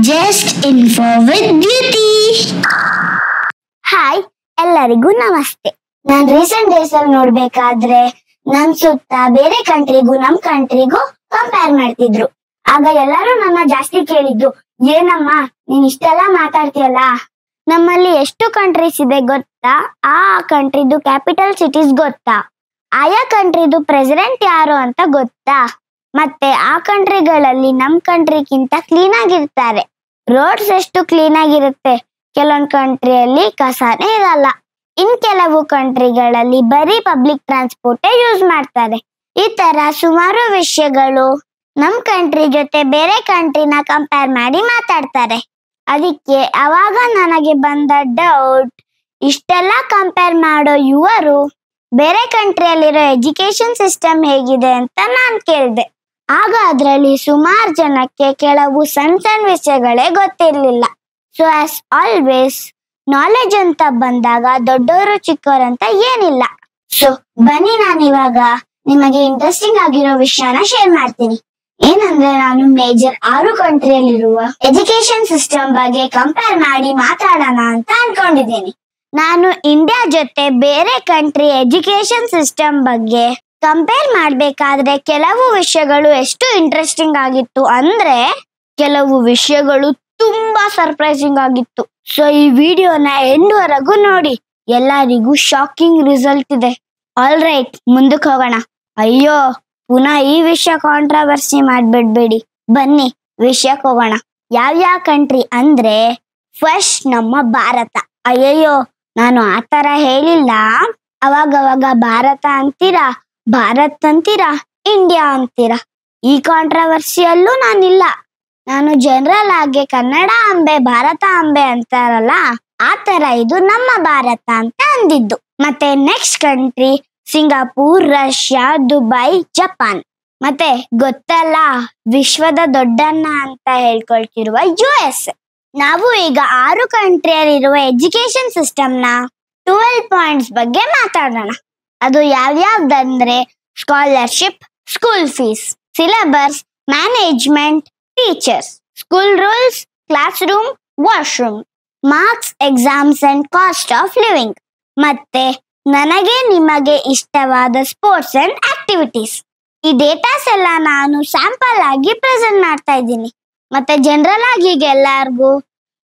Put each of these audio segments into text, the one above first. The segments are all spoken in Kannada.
Just info with beauty. Hi, ಎಲ್ಲರಿಗೂ ನಮಸ್ತೆ. ನಾನ್ ರೀಸೆಂಟ್ ಡೇಸ್ ಅಲ್ಲಿ ನೋಡ್ಬೇಕಾದ್ರೆ ನನ್ ಸುತ್ತ ಬೇರೆ ಕಂಟ್ರಿಗೂ ನಮ್ ಕಂಟ್ರಿಗೂ ಕಂಪೇರ್ ಮಾಡ್ತಿದ್ರು. ಆಗ ಎಲ್ಲರೂ ನನ್ನ ಜಾಸ್ತಿ ಕೇಳಿದ್ದು, ಏನಮ್ಮ ನೀನ್ ಇಷ್ಟೆಲ್ಲ ಮಾತಾಡ್ತೀಯಲ್ಲ, ನಮ್ಮಲ್ಲಿ ಎಷ್ಟು ಕಂಟ್ರೀಸ್ ಇದೆ ಗೊತ್ತಾ? ಆ ಕಂಟ್ರಿದು ಕ್ಯಾಪಿಟಲ್ ಸಿಟೀಸ್ ಗೊತ್ತಾ? ಆಯಾ ಕಂಟ್ರಿದು ಪ್ರೆಸಿಡೆಂಟ್ ಯಾರು ಅಂತ ಗೊತ್ತಾ? ಮತ್ತೆ ಆ ಕಂಟ್ರಿಗಳಲ್ಲಿ ನಮ್ ಕಂಟ್ರಿಗಿಂತ ಕ್ಲೀನ್ ಆಗಿರ್ತಾರೆ. ರೋಡ್ಸ್ ಎಷ್ಟು ಕ್ಲೀನ್ ಆಗಿರುತ್ತೆ. ಕೆಲವೊಂದು ಕಂಟ್ರಿಯಲ್ಲಿ ಕಸನೇ ಇರಲ್ಲ. ಇನ್ ಕೆಲವು ಕಂಟ್ರಿಗಳಲ್ಲಿ ಬರೀ ಪಬ್ಲಿಕ್ ಟ್ರಾನ್ಸ್ಪೋರ್ಟೇ ಯೂಸ್ ಮಾಡ್ತಾರೆ. ಈ ತರ ಸುಮಾರು ವಿಷಯಗಳು ನಮ್ ಕಂಟ್ರಿ ಜೊತೆ ಬೇರೆ ಕಂಟ್ರಿನ ಕಂಪೇರ್ ಮಾಡಿ ಮಾತಾಡ್ತಾರೆ. ಅದಕ್ಕೆ ಅವಾಗ ನನಗೆ ಬಂದ ಡೌಟ್, ಇಷ್ಟೆಲ್ಲ ಕಂಪೇರ್ ಮಾಡೋ ಇವರು ಬೇರೆ ಕಂಟ್ರಿಯಲ್ಲಿರೋ ಎಜುಕೇಶನ್ ಸಿಸ್ಟಮ್ ಹೇಗಿದೆ ಅಂತ ನಾನ್ ಕೇಳಿದೆ. ಆಗ ಅದರಲ್ಲಿ ಸುಮಾರು ಜನಕ್ಕೆ ಕೆಲವು ಸಣ್ಣ ಸಣ್ಣ ವಿಷಯಗಳೇ ಗೊತ್ತಿರ್ಲಿಲ್ಲ. ಸೊ ಆಸ್ ಆಲ್ವೇಸ್ ನಾಲೆಜ್ ಅಂತ ಬಂದಾಗ ದೊಡ್ಡವರು ಚಿಕ್ಕವರಂತ ಏನಿಲ್ಲ. ಸೊ ಬನ್ನಿ, ನಾನು ಇವಾಗ ನಿಮಗೆ ಇಂಟ್ರೆಸ್ಟಿಂಗ್ ಆಗಿರೋ ವಿಷಯನ ಶೇರ್ ಮಾಡ್ತೀನಿ. ಏನಂದ್ರೆ, ನಾನು ಮೇಜರ್ 6 ಕಂಟ್ರಿಯಲ್ಲಿರುವ ಎಜುಕೇಶನ್ ಸಿಸ್ಟಮ್ ಬಗ್ಗೆ ಕಂಪೇರ್ ಮಾಡಿ ಮಾತಾಡೋಣ ಅಂತ ಅನ್ಕೊಂಡಿದ್ದೀನಿ. ನಾನು ಇಂಡಿಯಾ ಜೊತೆ ಬೇರೆ ಕಂಟ್ರಿ ಎಜುಕೇಶನ್ ಸಿಸ್ಟಮ್ ಬಗ್ಗೆ ಕಂಪೇರ್ ಮಾಡ್ಬೇಕಾದ್ರೆ ಕೆಲವು ವಿಷಯಗಳು ಎಷ್ಟು ಇಂಟ್ರೆಸ್ಟಿಂಗ್ ಆಗಿತ್ತು ಅಂದ್ರೆ, ಕೆಲವು ವಿಷಯಗಳು ತುಂಬಾ ಸರ್ಪ್ರೈಸಿಂಗ್ ಆಗಿತ್ತು. ಸೊ ಈ ವಿಡಿಯೋನ ಎಂಡ್ ವರೆಗೂ ನೋಡಿ, ಎಲ್ಲರಿಗೂ ಶಾಕಿಂಗ್ ರಿಸಲ್ಟ್ ಇದೆ. ಆಲ್ ರೈಟ್, ಮುಂದಕ್ಕೆ ಹೋಗೋಣ. ಅಯ್ಯೋ, ಪುನಃ ಈ ವಿಷಯ ಕಾಂಟ್ರವರ್ಸಿ ಮಾಡ್ಬಿಡ್ಬೇಡಿ. ಬನ್ನಿ ವಿಷಯಕ್ಕೆ ಹೋಗೋಣ. ಯಾವ್ಯಾವ ಕಂಟ್ರಿ ಅಂದ್ರೆ, ಫಸ್ಟ್ ನಮ್ಮ ಭಾರತ. ಅಯ್ಯಯ್ಯೋ, ನಾನು ಆತರ ಹೇಳಿಲ್ಲ. ಅವಾಗವಾಗ ಭಾರತ ಅಂತೀರಾ, ಭಾರತ್ ಅಂತೀರಾ, ಇಂಡಿಯಾ ಅಂತೀರಾ. ಈ ಕಾಂಟ್ರವರ್ಸಿಯಲ್ಲೂ ನಾನಿಲ್ಲ. ನಾನು ಜನರಲ್ ಆಗಿ ಕನ್ನಡ ಅಂಬೆ ಭಾರತ ಅಂಬೆ ಅಂತಾರಲ್ಲ, ಆ ತರ ಇದು ನಮ್ಮ ಭಾರತ ಅಂತ ಅಂದಿದ್ದು. ಮತ್ತೆ next country Singapore, Russia, Dubai, Japan. ಮತ್ತೆ ಗೊತ್ತಲ್ಲ, ವಿಶ್ವದ ದೊಡ್ಡಣ್ಣ ಅಂತ ಹೇಳ್ಕೊಳ್ತಿರುವ US. ನಾವು ಈಗ 6 ಕಂಟ್ರಿಯಲ್ಲಿರುವ ಎಜುಕೇಶನ್ ಸಿಸ್ಟಮ್ನ 12 ಪಾಯಿಂಟ್ಸ್ ಬಗ್ಗೆ ಮಾತಾಡೋಣ. ಅದು ಯಾವ್ಯಾವ್ದಂದ್ರೆ, scholarship, school fees, syllabus, management, teachers, school rules, class room, washroom, marks, exams and cost of living. ಮತ್ತೆ ನನಗೆ ನಿಮಗೆ ಇಷ್ಟವಾದ ಸ್ಪೋರ್ಟ್ಸ್ ಅಂಡ್ ಆಕ್ಟಿವಿಟೀಸ್. ಈ ಡೇಟಾಸ್ ಎಲ್ಲ ನಾನು ಸ್ಯಾಂಪಲ್ ಆಗಿ ಪ್ರೆಸೆಂಟ್ ಮಾಡ್ತಾ ಇದ್ದೀನಿ. ಮತ್ತೆ ಜನರಲ್ ಆಗಿ ಈಗ ಎಲ್ಲಾರ್ಗೂ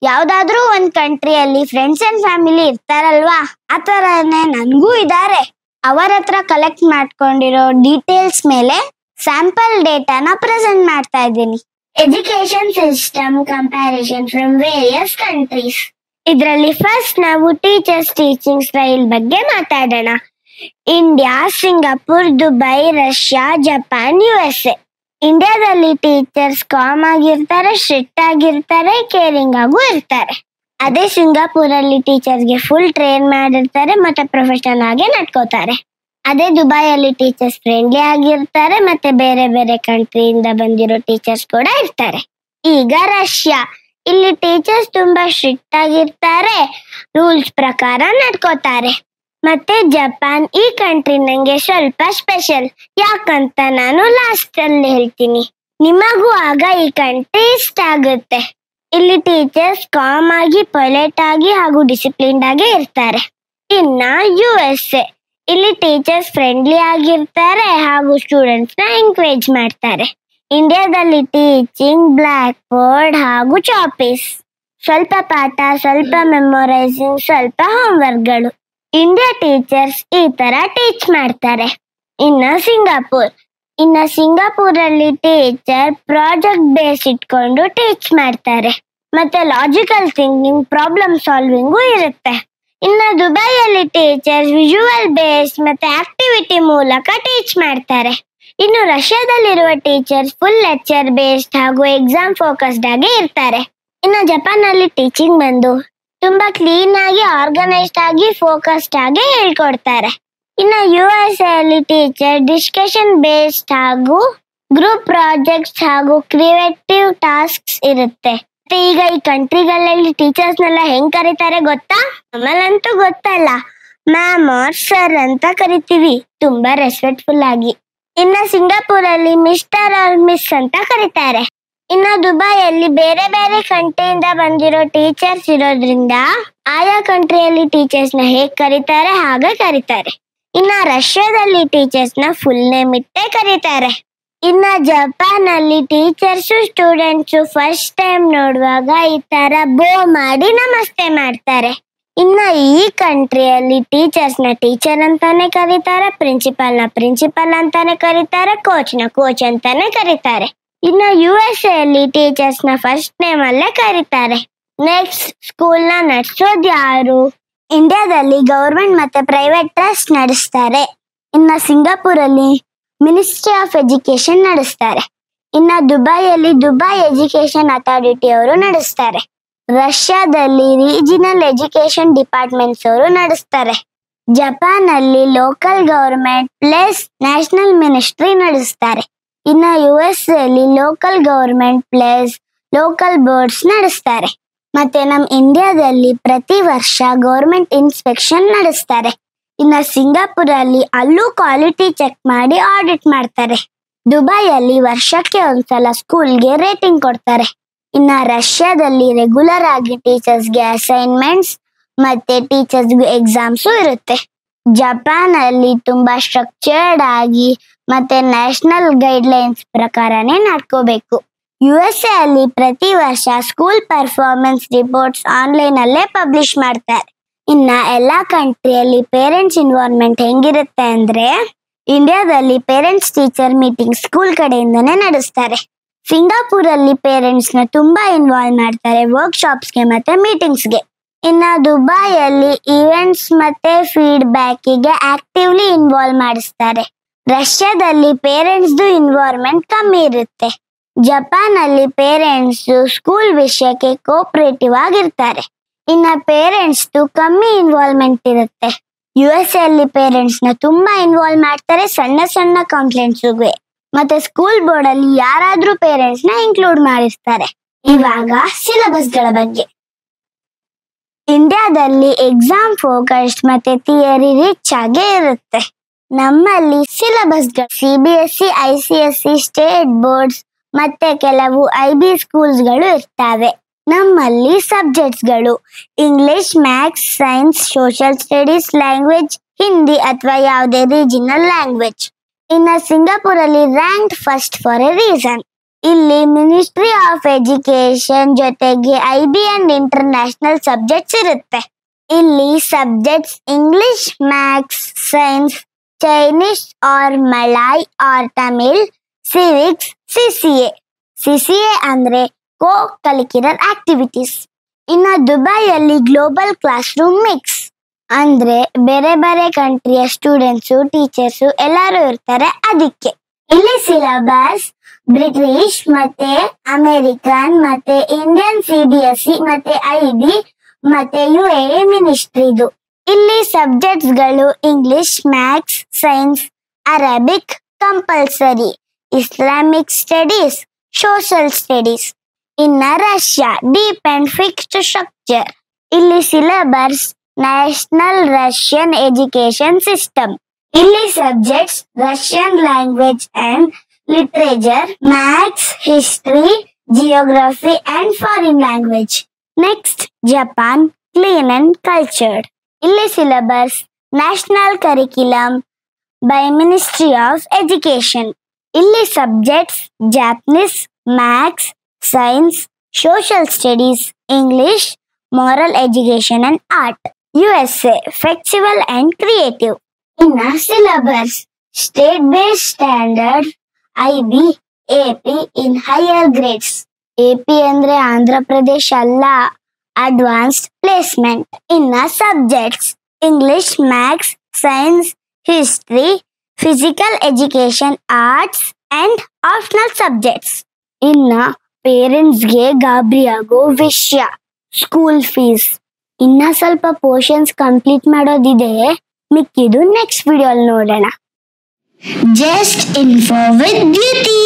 ಯಾವ್ದಾದ್ರೂ ಒಂದ್ ಕಂಟ್ರಿಯಲ್ಲಿ ಫ್ರೆಂಡ್ಸ್ ಅಂಡ್ ಫ್ಯಾಮಿಲಿ ಇರ್ತಾರಲ್ವಾ, ಆ ತರನೇ ನನ್ಗೂ ಇದಾರೆ. ಅವರ ಹತ್ರ ಕಲೆಕ್ಟ್ ಮಾಡ್ಕೊಂಡಿರೋ ಡೀಟೇಲ್ಸ್ ಮೇಲೆ ಸ್ಯಾಂಪಲ್ ಡೇಟಾನ ಪ್ರೆಸೆಂಟ್ ಮಾಡ್ತಾ ಇದ್ದೀನಿ. Education system comparison from various countries. ಇದರಲ್ಲಿ ಫಸ್ಟ್ ನಾವು ಟೀಚರ್ಸ್ ಟೀಚಿಂಗ್ ಸ್ಟೈಲ್ ಬಗ್ಗೆ ಮಾತಾಡೋಣ. India, Singapore, Dubai, Russia, Japan, USA. ಇಂಡಿಯಾದಲ್ಲಿ ಟೀಚರ್ಸ್ ಕಾಮ್ ಆಗಿರ್ತಾರೆ, ಸ್ಟ್ರಿಕ್ಟ್ ಆಗಿರ್ತಾರೆ, ಕೇರಿಂಗ್ ಆಗೂ ಇರ್ತಾರೆ. ಅದೇ ಸಿಂಗಾಪುರಲ್ಲಿ ಟೀಚರ್ಸ್ಗೆ ಫುಲ್ ಟ್ರೈನ್ ಮಾಡಿರ್ತಾರೆ ಮತ್ತೆ ಪ್ರೊಫೆಷನಲ್ ಆಗಿ ನಡ್ಕೋತಾರೆ. ಅದೇ ದುಬೈಯಲ್ಲಿ ಟೀಚರ್ಸ್ ಫ್ರೆಂಡ್ಲಿ ಆಗಿರ್ತಾರೆ ಮತ್ತೆ ಬೇರೆ ಬೇರೆ ಕಂಟ್ರಿಯಿಂದ ಬಂದಿರೋ ಟೀಚರ್ಸ್ ಕೂಡ ಇರ್ತಾರೆ. ಈಗ ರಷ್ಯಾ, ಇಲ್ಲಿ ಟೀಚರ್ಸ್ ತುಂಬಾ ಸ್ಟ್ರಿಕ್ಟ್ ಆಗಿರ್ತಾರೆ, ರೂಲ್ಸ್ ಪ್ರಕಾರ ನಡ್ಕೋತಾರೆ. ಮತ್ತೆ ಜಪಾನ್, ಈ ಕಂಟ್ರಿ ನಂಗೆ ಸ್ವಲ್ಪ ಸ್ಪೆಷಲ್, ಯಾಕಂತ ನಾನು ಲಾಸ್ಟ್ ಅಲ್ಲಿ ಹೇಳ್ತೀನಿ. ನಿಮಗೂ ಆಗ ಈ ಕಂಟ್ರಿ ಇಷ್ಟ ಆಗುತ್ತೆ. ಇಲ್ಲಿ ಟೀಚರ್ಸ್ ಕಾಮ್ ಆಗಿ, ಪೊಲೈಟ್ ಆಗಿ ಹಾಗೂ ಡಿಸಿಪ್ಲಿನ್ಡ್ ಆಗಿ ಇರ್ತಾರೆ. ಇನ್ನ USA, ಇಲ್ಲಿ ಟೀಚರ್ಸ್ ಫ್ರೆಂಡ್ಲಿ ಆಗಿರ್ತಾರೆ ಹಾಗೂ ಸ್ಟೂಡೆಂಟ್ಸ್ ನ ಎಂಕರೇಜ್ ಮಾಡ್ತಾರೆ. ಇಂಡಿಯಾದಲ್ಲಿ ಟೀಚಿಂಗ್ ಬ್ಲಾಕ್ ಬೋರ್ಡ್ ಹಾಗೂ ಚಾಪೀಸ್, ಸ್ವಲ್ಪ ಪಾಠ, ಸ್ವಲ್ಪ ಮೆಮೊರೈಸಿಂಗ್, ಸ್ವಲ್ಪ ಹೋಮ್ವರ್ಕ್ಗಳು. ಇಂಡಿಯಾ ಟೀಚರ್ಸ್ ಈ ತರ ಟೀಚ್ ಮಾಡ್ತಾರೆ. ಇನ್ನ ಸಿಂಗಾಪುರಲ್ಲಿ ಟೀಚರ್ ಪ್ರಾಜೆಕ್ಟ್ ಬೇಸ್ ಇಟ್ಕೊಂಡು ಟೀಚ್ ಮಾಡ್ತಾರೆ. ಮತ್ತೆ ಲಾಜಿಕಲ್ ಥಿಂಕಿಂಗ್, ಪ್ರಾಬ್ಲಮ್ ಸಾಲ್ವಿಂಗು ಇರುತ್ತೆ. ಇನ್ನ ದುಬೈಯಲ್ಲಿ ಟೀಚರ್ಸ್ ವಿಜುವಲ್ ಬೇಸ್ ಮತ್ತೆ ಆಕ್ಟಿವಿಟಿ ಮೂಲಕ ಟೀಚ್ ಮಾಡ್ತಾರೆ. ಇನ್ನು ರಷ್ಯಾದಲ್ಲಿರುವ ಟೀಚರ್ಸ್ ಫುಲ್ ಲೆಕ್ಚರ್ ಬೇಸ್ಡ್ ಹಾಗೂ ಎಕ್ಸಾಮ್ ಫೋಕಸ್ಡ್ ಆಗಿ ಇರ್ತಾರೆ. ಇನ್ನು ಜಪಾನ್ ಅಲ್ಲಿ ಟೀಚಿಂಗ್ ಬಂದು ತುಂಬಾ ಕ್ಲೀನ್ ಆಗಿ, ಆರ್ಗನೈಸ್ಡ್ ಆಗಿ, ಫೋಕಸ್ಡ್ ಆಗಿ ಹೇಳ್ಕೊಡ್ತಾರೆ. ಇನ್ನು USA ಅಲ್ಲಿ ಟೀಚರ್ ಡಿಸ್ಕಷನ್ ಬೇಸ್ಡ್ ಹಾಗೂ ಗ್ರೂಪ್ ಪ್ರಾಜೆಕ್ಟ್ಸ್ ಹಾಗೂ ಕ್ರಿಯೇಟಿವ್ ಟಾಸ್ಕ್ಸ್ ಇರುತ್ತೆ. ಮತ್ತೆ ಈಗ ಈ ಕಂಟ್ರಿಗಳಲ್ಲಿ ಟೀಚರ್ಸ್ನೆಲ್ಲ ಹೆಂಗ್ ಕರೀತಾರೆ ಗೊತ್ತಾ? ನಮ್ಮಲ್ಲಂತೂ ಗೊತ್ತಲ್ಲ, ಮ್ಯಾಮ್ ಆರ್ ಸರ್ ಅಂತ ಕರಿತೀವಿ, ತುಂಬಾ ರೆಸ್ಪೆಕ್ಟ್ಫುಲ್ ಆಗಿ. ಇನ್ನ ಸಿಂಗಾಪುರಲ್ಲಿ ಮಿಸ್ಟರ್ ಆರ್ ಮಿಸ್ ಅಂತ ಕರೀತಾರೆ. ಇನ್ನ ದುಬೈಯಲ್ಲಿ ಬೇರೆ ಬೇರೆ ಕಂಟ್ರಿಯಿಂದ ಬಂದಿರೋ ಟೀಚರ್ಸ್ ಇರೋದ್ರಿಂದ ಆಯಾ ಕಂಟ್ರಿಯಲ್ಲಿ ಟೀಚರ್ಸ್ ನ ಹೇಗ್ ಕರೀತಾರೆ ಹಾಗೆ ಕರೀತಾರೆ. ಇನ್ನ ರಷ್ಯಾದಲ್ಲಿ ಟೀಚರ್ಸ್ ನ ಫುಲ್ ನೇಮ್ ಇಟ್ಟೇ ಕರೀತಾರೆ. ಇನ್ನ ಜಪಾನ್ ಅಲ್ಲಿ ಟೀಚರ್ಸ್ ಸ್ಟೂಡೆಂಟ್ಸ್ ಫಸ್ಟ್ ಟೈಮ್ ನೋಡುವಾಗ ಈ ತರ ಬೋ ಮಾಡಿ ನಮಸ್ತೆ ಮಾಡ್ತಾರೆ. ಇನ್ನ ಈ ಕಂಟ್ರಿಯಲ್ಲಿ ಟೀಚರ್ಸ್ ನ ಟೀಚರ್ ಅಂತಾನೆ ಕರೀತಾರೆ, ಪ್ರಿನ್ಸಿಪಲ್ ನ ಪ್ರಿನ್ಸಿಪಲ್ ಅಂತಾನೆ ಕರೀತಾರೆ, ಕೋಚ್ ನ ಕೋಚ್ ಅಂತಾನೆ ಕರೀತಾರೆ. ಇನ್ನ USA ಅಲ್ಲಿ ಟೀಚರ್ಸ್ ನ ಫಸ್ಟ್ ನೇಮ್ ಅಲ್ಲೇ ಕರೀತಾರೆ. ನೆಕ್ಸ್ಟ್, ಸ್ಕೂಲ್ ನ ನಡೆಸೋದು ಯಾರು? ಇಂಡಿಯಾದಲ್ಲಿ ಗವರ್ಮೆಂಟ್ ಮತ್ತೆ ಪ್ರೈವೇಟ್ ಟ್ರಸ್ಟ್ ನಡೆಸ್ತಾರೆ. ಇನ್ನ ಸಿಂಗಾಪುರ್ ಅಲ್ಲಿ ಮಿನಿಸ್ಟ್ರಿ ಆಫ್ ಎಜುಕೇಶನ್ ನಡೆಸ್ತಾರೆ. ಇನ್ನ ದುಬೈಯಲ್ಲಿ ದುಬೈ ಎಜುಕೇಶನ್ ಅಥಾರಿಟಿ ಅವರು ನಡೆಸ್ತಾರೆ. ರಷ್ಯಾದಲ್ಲಿ ರೀಜನಲ್ ಎಜುಕೇಶನ್ ಡಿಪಾರ್ಟ್ಮೆಂಟ್ಸ್ ಅವರು ನಡೆಸ್ತಾರೆ. ಜಪಾನ್ ಅಲ್ಲಿ local government plus national ministry ನಡೆಸ್ತಾರೆ. ಇನ್ನ USA ಅಲ್ಲಿ local government plus local boards ನಡೆಸ್ತಾರೆ. ಮತ್ತೆ ನಮ್ಮ ಇಂಡಿಯಾದಲ್ಲಿ ಪ್ರತಿ ವರ್ಷ ಗವರ್ಮೆಂಟ್ ಇನ್ಸ್ಪೆಕ್ಷನ್ ನಡೆಸ್ತಾರೆ. ಇನ್ನ ಸಿಂಗಾಪುರ್ ಅಲ್ಲಿ ಅಲ್ಲೂ ಕ್ವಾಲಿಟಿ ಚೆಕ್ ಮಾಡಿ ಆಡಿಟ್ ಮಾಡ್ತಾರೆ. ದುಬೈಯಲ್ಲಿ ವರ್ಷಕ್ಕೆ ಒಂದ್ಸಲ ಸ್ಕೂಲ್ಗೆ ರೇಟಿಂಗ್ ಕೊಡ್ತಾರೆ. ಇನ್ನ ರಷ್ಯಾದಲ್ಲಿ ರೆಗ್ಯುಲರ್ ಆಗಿ ಟೀಚರ್ಸ್ಗೆ ಅಸೈನ್ಮೆಂಟ್ಸ್ ಮತ್ತೆ ಟೀಚರ್ಸ್ಗೆ ಎಕ್ಸಾಮ್ಸ್ ಇರುತ್ತೆ. ಜಪಾನ್ ಅಲ್ಲಿ ತುಂಬಾ ಸ್ಟ್ರಕ್ಚರ್ಡ್ ಆಗಿ ಮತ್ತೆ ನ್ಯಾಷನಲ್ ಗೈಡ್ಲೈನ್ಸ್ ಪ್ರಕಾರನೇ ನಡ್ಕೋಬೇಕು. USA ಅಲ್ಲಿ ಪ್ರತಿ ವರ್ಷ ಸ್ಕೂಲ್ ಪರ್ಫಾರ್ಮೆನ್ಸ್ ರಿಪೋರ್ಟ್ಸ್ ಆನ್ಲೈನ್ ಅಲ್ಲೇ ಪಬ್ಲಿಷ್ ಮಾಡ್ತಾರೆ. ಇನ್ನ ಎಲ್ಲಾ ಕಂಟ್ರಿಯಲ್ಲಿ ಪೇರೆಂಟ್ಸ್ ಇನ್ವಾಲ್ವ್ಮೆಂಟ್ ಹೆಂಗಿರುತ್ತೆ ಅಂದ್ರೆ, ಇಂಡಿಯಾದಲ್ಲಿ ಪೇರೆಂಟ್ಸ್ ಟೀಚರ್ ಮೀಟಿಂಗ್ ಸ್ಕೂಲ್ ಕಡೆಯಿಂದನೇ ನಡೆಸ್ತಾರೆ. ಸಿಂಗಾಪುರ್ ಅಲ್ಲಿ ಪೇರೆಂಟ್ಸ್ ನ ತುಂಬಾ ಇನ್ವಾಲ್ವ್ ಮಾಡ್ತಾರೆ ವರ್ಕ್ಶಾಪ್ಸ್ಗೆ ಮತ್ತೆ ಮೀಟಿಂಗ್ಸ್ಗೆ. ಇನ್ನ ದುಬೈಯಲ್ಲಿ ಈವೆಂಟ್ಸ್ ಮತ್ತೆ ಫೀಡ್ಬ್ಯಾಕಿಗೆ ಆಕ್ಟಿವ್ಲಿ ಇನ್ವಾಲ್ವ್ ಮಾಡಿಸ್ತಾರೆ. ರಷ್ಯಾದಲ್ಲಿ ಪೇರೆಂಟ್ಸ್ ಇನ್ವಾಲ್ವ್ಮೆಂಟ್ ಕಮ್ಮಿ ಇರುತ್ತೆ. ಜಪಾನ್ ಅಲ್ಲಿ ಪೇರೆಂಟ್ಸ್ ಸ್ಕೂಲ್ ವಿಷಯಕ್ಕೆ ಕೋಪರೇಟಿವ್ ಆಗಿರ್ತಾರೆ. ಇನ್ನ ಪೇರೆಂಟ್ಸ್ ಕಮ್ಮಿ ಇನ್ವಾಲ್ವ್ಮೆಂಟ್ ಇರುತ್ತೆ. USA ಅಲ್ಲಿ ಪೇರೆಂಟ್ಸ್ ನ ತುಂಬಾ ಇನ್ವಾಲ್ವ್ ಮಾಡ್ತಾರೆ ಸಣ್ಣ ಸಣ್ಣ ಕಂಪ್ಲೇಂಟ್ಸ್ಗೆ. ಮತ್ತೆ ಸ್ಕೂಲ್ ಬೋರ್ಡ್ ಅಲ್ಲಿ ಯಾರಾದ್ರೂ ಪೇರೆಂಟ್ಸ್ ನ ಇನ್ಕ್ಲೂಡ್ ಮಾಡಿರ್ತಾರೆ. ಇವಾಗ ಸಿಲೆಬಸ್ ಗಳ ಬಗ್ಗೆ. ಇಂಡಿಯಾದಲ್ಲಿ ಎಕ್ಸಾಮ್ ಫೋಕಸ್ಡ್ ಮತ್ತೆ ಥಿಯರಿ ರಿಚ್ ಆಗೇ ಇರುತ್ತೆ. ನಮ್ಮಲ್ಲಿ ಸಿಲೆಬಸ್ ಗಳು CBSE, ICSE, ಸ್ಟೇಟ್ ಬೋರ್ಡ್ಸ್ ಮತ್ತೆ ಕೆಲವು IB ಸ್ಕೂಲ್ಸ್ ಗಳು ಇರ್ತವೆ. ನಮ್ಮಲ್ಲಿ ಸಬ್ಜೆಕ್ಟ್ಸ್ ಗಳು English, maths, science, social studies, language, Hindi ಅಥವಾ ಯಾವುದೇ ರೀಜನಲ್ ಲ್ಯಾಂಗ್ವೇಜ್. ಇನ್ನ ಸಿಂಗಾಪುರ್ ಅಲ್ಲಿ ranked first for a reason. ಇಲ್ಲಿ ಮಿನಿಸ್ಟ್ರಿ ಆಫ್ ಎಜುಕೇಶನ್ ಜೊತೆಗೆ IB ಅಂಡ್ ಇಂಟರ್ನ್ಯಾಷನಲ್ ಸಬ್ಜೆಕ್ಟ್ಸ್ ಇರುತ್ತೆ. ಇಲ್ಲಿ subjects English, maths, science, Chinese or Malay or Tamil, civics, CCA ಅಂದ್ರೆ ಕೋ ಕಲಿಕ್ಯುಲರ್ ಆಕ್ಟಿವಿಟೀಸ್. ಇನ್ನ ದುಬೈಯಲ್ಲಿ ಗ್ಲೋಬಲ್ ಕ್ಲಾಸ್ ರೂಮ್ ಮಿಕ್ಸ್ ಅಂದ್ರೆ ಬೇರೆ ಬೇರೆ ಕಂಟ್ರಿಯ ಸ್ಟೂಡೆಂಟ್ಸು ಟೀಚರ್ಸು ಎಲ್ಲರೂ ಇರ್ತಾರೆ. ಅದಕ್ಕೆ ಇಲ್ಲಿ ಸಿಲೆಬಸ್ ಬ್ರಿಟಿಷ್ ಮತ್ತೆ ಅಮೆರಿಕನ್ ಮತ್ತೆ ಇಂಡಿಯನ್ CBSE ಮತ್ತೆ IB ಮತ್ತೆ UAE ಮಿನಿಸ್ಟ್ರಿದು. ಇಲ್ಲಿ ಸಬ್ಜೆಕ್ಟ್ಸ್ ಗಳು English, maths, science, Arabic compulsory, Islamic studies, social studies. ಇನ್ನ Russia deep and fixed structure. ಇಲ್ಲಿ syllabus national Russian education system. ಇಲ್ಲಿ subjects Russian language and literature, maths, history, geography and foreign language. Next, Japan clean and cultured. ಇಲ್ಲಿ syllabus national curriculum by ministry of education. ಇಲ್ಲಿ subjects Japanese, maths, science, social studies, English, moral education and art. USA flexible and creative. ಇನ್ನ syllabus state based standard, IB, AP in higher grades. AP ಅಂದ್ರೆ ಆಂಧ್ರ ಪ್ರದೇಶ್ ಅಲ್ಲ, ಅಡ್ವಾನ್ಸ್ಡ್ ಪ್ಲೇಸ್ಮೆಂಟ್. ಇನ್ನ subjects English, maths, science, history, physical education, arts and optional subjects. ಇನ್ನ ಪೇರೆಂಟ್ಸ್ಗೆ ಗಾಬರಿ ಆಗೋ ವಿಷಯ ಸ್ಕೂಲ್ ಫೀಸ್. ಇನ್ನ ಸ್ವಲ್ಪ ಪೋರ್ಷನ್ಸ್ ಕಂಪ್ಲೀಟ್ ಮಾಡೋದಿದೆ, ಮಿಕ್ಕಿದು ನೆಕ್ಸ್ಟ್ ವಿಡಿಯೋ ನೋಡೋಣ. Just info with beauty.